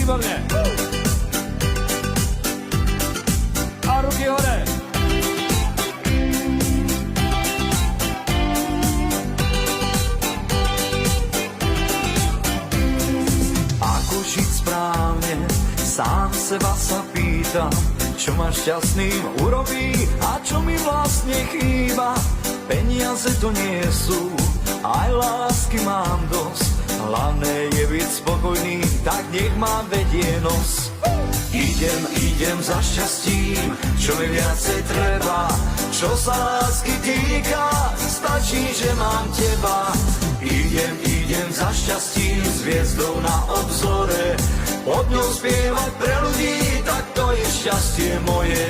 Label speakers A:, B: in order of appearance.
A: výborne. A ruky hore.
B: Ako žiť správne, sám seba sa pýtam, čo ma šťastným urobí a čo mi vlastne chýba. Peniaze to nie sú, aj lásky mám dosť. Hlavné je byť spokojný, tak nech ma vedie nos. Idem za šťastím, čo mi viacej treba. Čo sa lásky týka, stačí, že mám teba. Idem za šťastím, s hviezdou na obzore. Pod ňou spievať pre ľudí, tak to je šťastie moje.